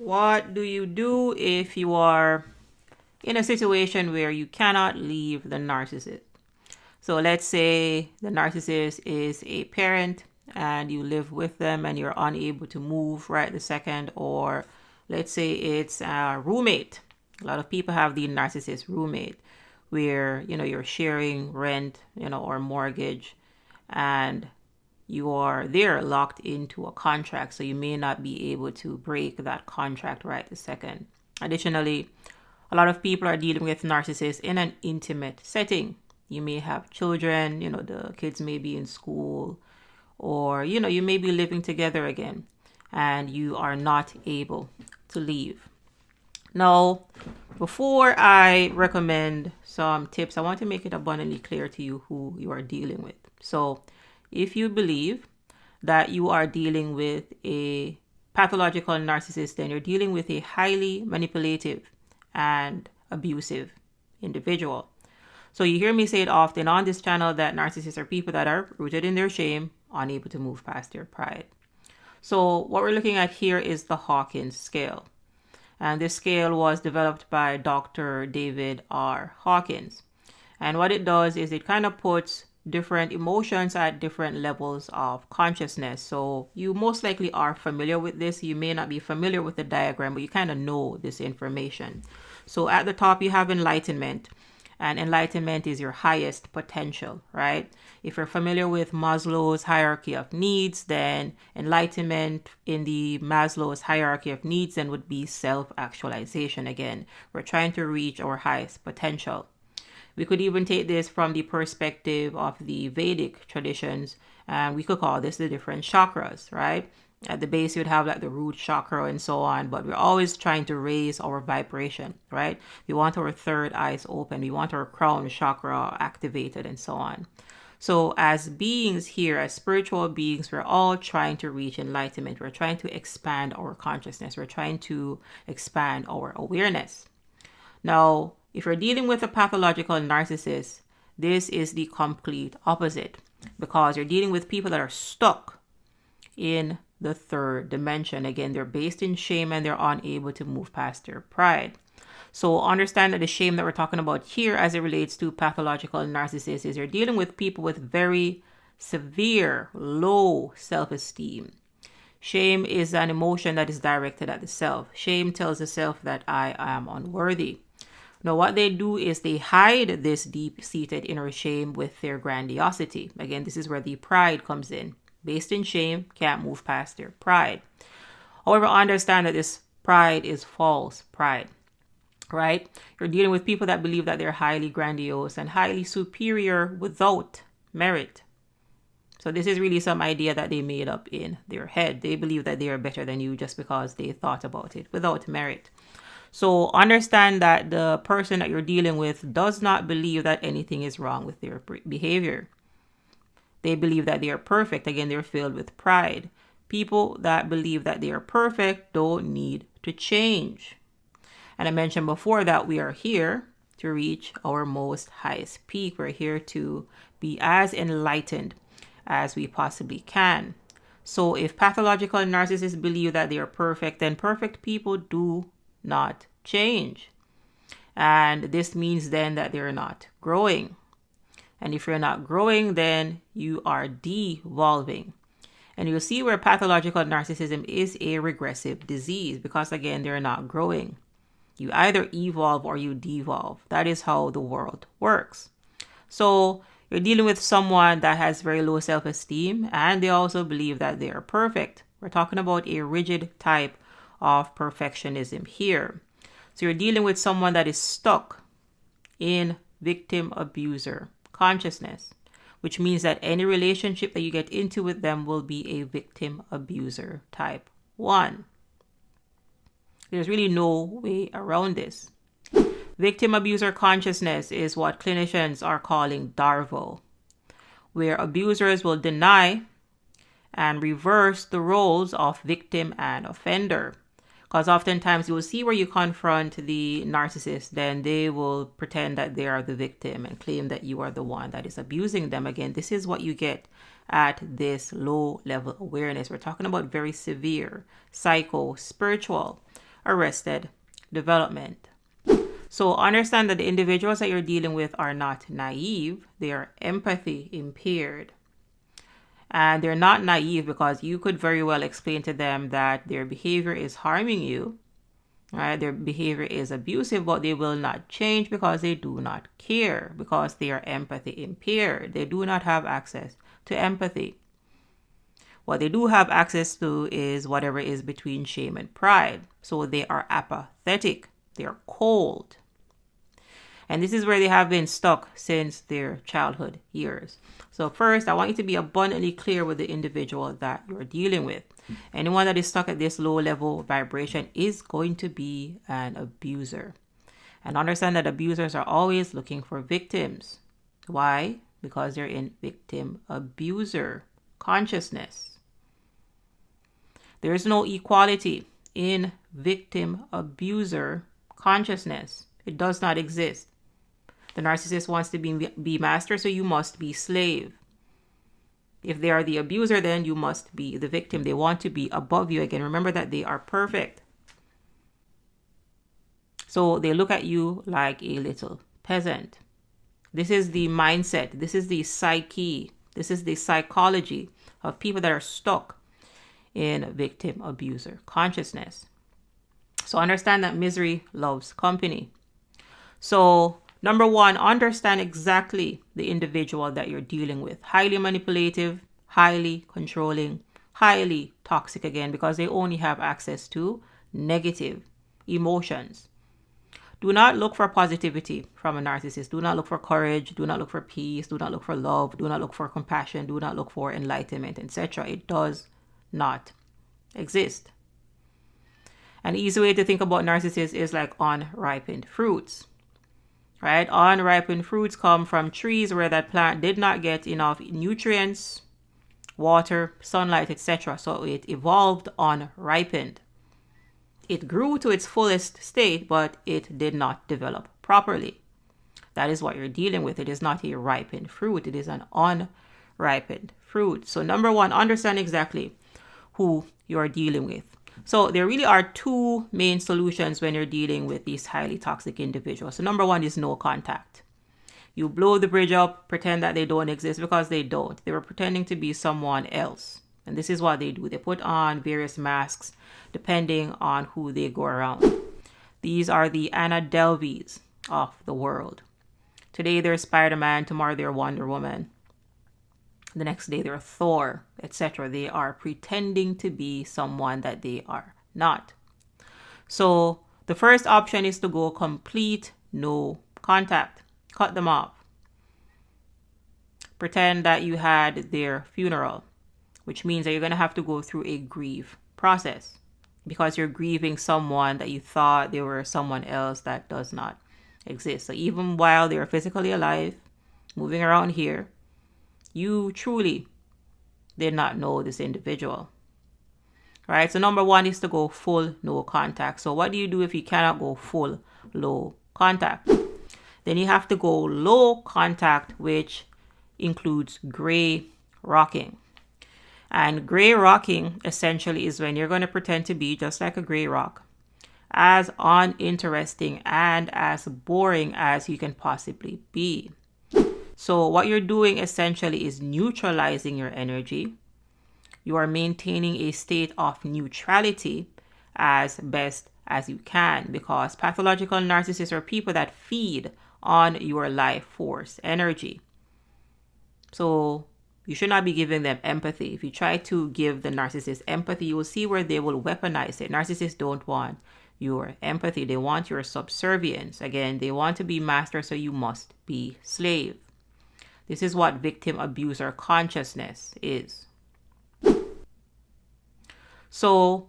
What do you do if you are in a situation where you cannot leave the narcissist? So let's say the narcissist is a parent and you live with them and you're unable to move right the second, or let's say it's a roommate. A lot of people have the narcissist roommate where, you're sharing rent, or mortgage, and you are there locked into a contract. So you may not be able to break that contract right the second. Additionally, a lot of people are dealing with narcissists in an intimate setting. You may have children, the kids may be in school, or, you may be living together again and you are not able to leave. Now, before I recommend some tips, I want to make it abundantly clear to you who you are dealing with. So if you believe that you are dealing with a pathological narcissist, then you're dealing with a highly manipulative and abusive individual. So you hear me say it often on this channel that narcissists are people that are rooted in their shame, unable to move past their pride. So what we're looking at here is the Hawkins scale. And this scale was developed by Dr. David R. Hawkins. And what it does is it kind of puts different emotions at different levels of consciousness. So you most likely are familiar with this. You may not be familiar with the diagram, but you kind of know this information. So at the top, you have enlightenment. And enlightenment is your highest potential, right? If you're familiar with Maslow's hierarchy of needs, then enlightenment in the Maslow's hierarchy of needs then would be self-actualization. Again, we're trying to reach our highest potential. We could even take this from the perspective of the Vedic traditions, and we could call this the different chakras, right? At the base, you'd have like the root chakra and so on, but we're always trying to raise our vibration, right? We want our third eyes open. We want our crown chakra activated and so on. So as beings here, as spiritual beings, we're all trying to reach enlightenment. We're trying to expand our consciousness. We're trying to expand our awareness. Now, if you're dealing with a pathological narcissist, this is the complete opposite, because you're dealing with people that are stuck in the third dimension. Again, they're based in shame and they're unable to move past their pride. So understand that the shame that we're talking about here as it relates to pathological narcissists is you're dealing with people with very severe low self-esteem. Shame is an emotion that is directed at the self. Shame tells the self that I am unworthy. Now, what they do is they hide this deep-seated inner shame with their grandiosity. Again, this is where the pride comes in. Based in shame, can't move past their pride. However, understand that this pride is false pride, right? You're dealing with people that believe that they're highly grandiose and highly superior without merit. So this is really some idea that they made up in their head. They believe that they are better than you just because they thought about it without merit. So understand that the person that you're dealing with does not believe that anything is wrong with their behavior. They believe that they are perfect. Again, they're filled with pride. People that believe that they are perfect don't need to change. And I mentioned before that we are here to reach our most highest peak. We're here to be as enlightened as we possibly can. So if pathological narcissists believe that they are perfect, then perfect people do not change. And this means then that they're not growing. And if you're not growing, then you are devolving. And you'll see where pathological narcissism is a regressive disease because, again, they're not growing. You either evolve or you devolve. That is how the world works. So you're dealing with someone that has very low self-esteem and they also believe that they are perfect. We're talking about a rigid type of perfectionism here. So you're dealing with someone that is stuck in victim abuser consciousness, which means that any relationship that you get into with them will be a victim abuser type 1. There's really no way around this. Victim abuser consciousness is what clinicians are calling DARVO, where abusers will deny and reverse the roles of victim and offender. Because oftentimes you will see where you confront the narcissist, then they will pretend that they are the victim and claim that you are the one that is abusing them. Again, this is what you get at this low level awareness. We're talking about very severe psycho-spiritual arrested development. So understand that the individuals that you're dealing with are not naive, they are empathy impaired. And they're not naive because you could very well explain to them that their behavior is harming you, right? Their behavior is abusive, but they will not change because they do not care, because they are empathy impaired. They do not have access to empathy. What they do have access to is whatever is between shame and pride. So they are apathetic. They are cold. And this is where they have been stuck since their childhood years. So first, I want you to be abundantly clear with the individual that you're dealing with. Anyone that is stuck at this low level vibration is going to be an abuser. And understand that abusers are always looking for victims. Why? Because they're in victim abuser consciousness. There is no equality in victim abuser consciousness. It does not exist. The narcissist wants to be master, so you must be slave. If they are the abuser, then you must be the victim. They want to be above you. Again, remember that they are perfect. So they look at you like a little peasant. This is the mindset. This is the psyche. This is the psychology of people that are stuck in victim abuser consciousness. So understand that misery loves company. So number one, understand exactly the individual that you're dealing with. Highly manipulative, highly controlling, highly toxic again, because they only have access to negative emotions. Do not look for positivity from a narcissist. Do not look for courage. Do not look for peace. Do not look for love. Do not look for compassion. Do not look for enlightenment, etc. It does not exist. An easy way to think about narcissists is like unripened fruits. Right? Unripened fruits come from trees where that plant did not get enough nutrients, water, sunlight, etc. So it evolved unripened. It grew to its fullest state, but it did not develop properly. That is what you're dealing with. It is not a ripened fruit. It is an unripened fruit. So number one, understand exactly who you're dealing with. So there really are two main solutions when you're dealing with these highly toxic individuals. So number one is no contact. You blow the bridge up, pretend that they don't exist, because they don't. They were pretending to be someone else. And this is what they do. They put on various masks depending on who they go around. These are the Anna Delveys of the world. Today they're Spider-Man, tomorrow they're Wonder Woman. The next day they're Thor, etc. They are pretending to be someone that they are not. So the first option is to go complete no contact. Cut them off. Pretend that you had their funeral, which means that you're going to have to go through a grief process because you're grieving someone that you thought they were someone else that does not exist. So even while they're physically alive, moving around here, you truly did not know this individual. Right? So number one is to go full no contact. So what do you do if you cannot go full low contact? Then you have to go low contact, which includes gray rocking. And gray rocking essentially is when you're going to pretend to be just like a gray rock, as uninteresting and as boring as you can possibly be. So what you're doing essentially is neutralizing your energy. You are maintaining a state of neutrality as best as you can, because pathological narcissists are people that feed on your life force energy. So you should not be giving them empathy. If you try to give the narcissist empathy, you will see where they will weaponize it. Narcissists don't want your empathy. They want your subservience. Again, they want to be master, so you must be slave. This is what victim abuser consciousness is. So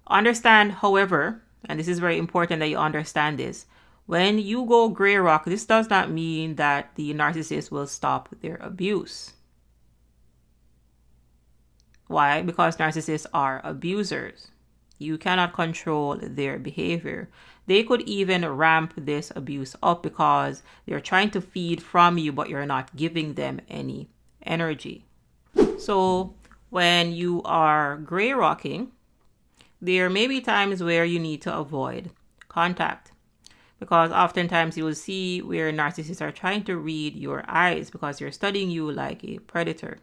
understand, however, and this is very important that you understand this, when you go gray rock, this does not mean that the narcissist will stop their abuse. Why? Because narcissists are abusers. You cannot control their behavior. They could even ramp this abuse up because they're trying to feed from you, but you're not giving them any energy. So when you are gray rocking, there may be times where you need to avoid contact, because oftentimes you will see where narcissists are trying to read your eyes because they're studying you like a predator.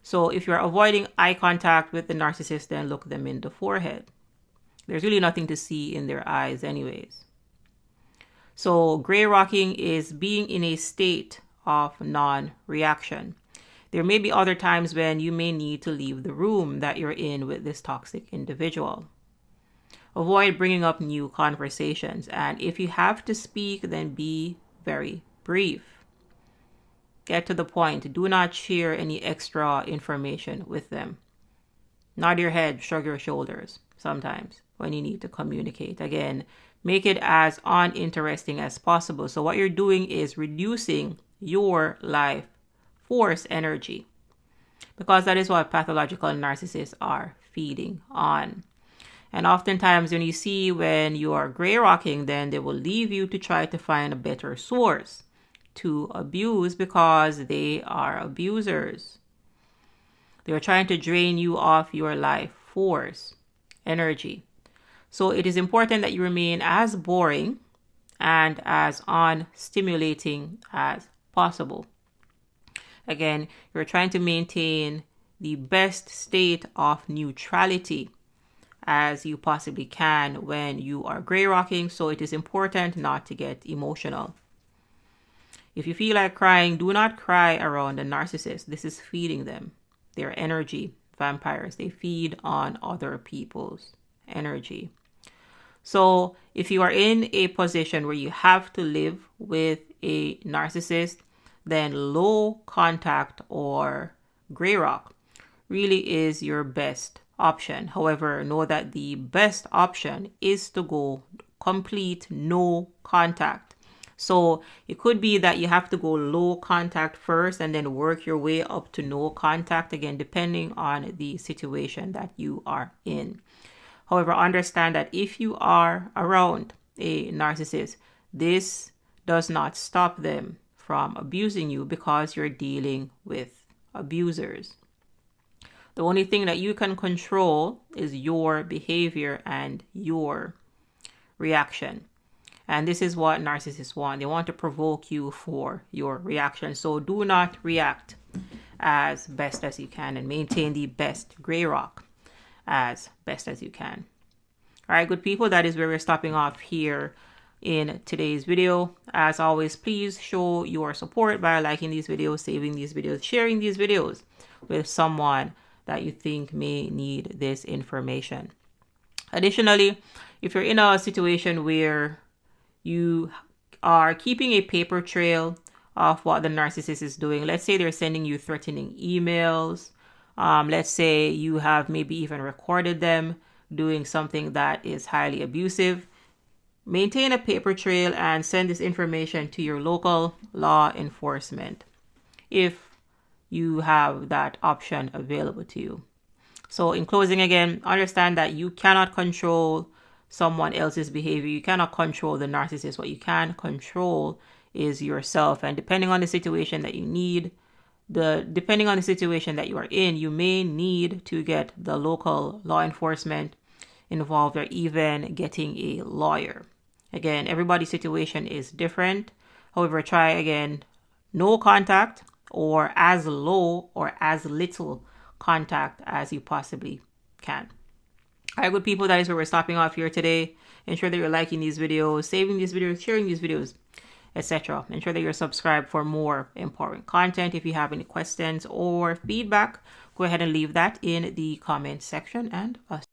So if you're avoiding eye contact with the narcissist, then look them in the forehead. There's really nothing to see in their eyes anyways. So gray rocking is being in a state of non-reaction. There may be other times when you may need to leave the room that you're in with this toxic individual. Avoid bringing up new conversations, and if you have to speak, then be very brief. Get to the point. Do not share any extra information with them. Nod your head, shrug your shoulders sometimes when you need to communicate. Again, make it as uninteresting as possible. So what you're doing is reducing your life force energy, because that is what pathological narcissists are feeding on. And oftentimes when you see when you are gray rocking, then they will leave you to try to find a better source to abuse, because they are abusers. They're trying to drain you of your life force energy. So it is important that you remain as boring and as unstimulating as possible. Again, you're trying to maintain the best state of neutrality as you possibly can when you are gray rocking. So it is important not to get emotional. If you feel like crying, do not cry around a narcissist. This is feeding them. They're energy vampires. They feed on other people's energy. So if you are in a position where you have to live with a narcissist, then low contact or gray rock really is your best option. However, know that the best option is to go complete no contact. So it could be that you have to go low contact first and then work your way up to no contact, again, depending on the situation that you are in. However, understand that if you are around a narcissist, this does not stop them from abusing you, because you're dealing with abusers. The only thing that you can control is your behavior and your reaction. And this is what narcissists want. They want to provoke you for your reaction. So do not react as best as you can, and maintain the best gray rock as best as you can. All right, good people, that is where we're stopping off here in today's video. As always, please show your support by liking these videos, saving these videos, sharing these videos with someone that you think may need this information. Additionally, if you're in a situation where you are keeping a paper trail of what the narcissist is doing, let's say they're sending you threatening emails, let's say you have maybe even recorded them doing something that is highly abusive, maintain a paper trail and send this information to your local law enforcement if you have that option available to you. So in closing, again, understand that you cannot control someone else's behavior. You cannot control the narcissist. What you can control is yourself. And depending on the situation that you need, depending on the situation that you are in, you may need to get the local law enforcement involved, or even getting a lawyer. Again, everybody's situation is different. However, try again, no contact, or as low or as little contact as you possibly can. All right, good people, that is where we're stopping off here today. Ensure that you're liking these videos, saving these videos, sharing these videos, etc. Ensure that you're subscribed for more important content. If you have any questions or feedback, go ahead and leave that in the comment section, and us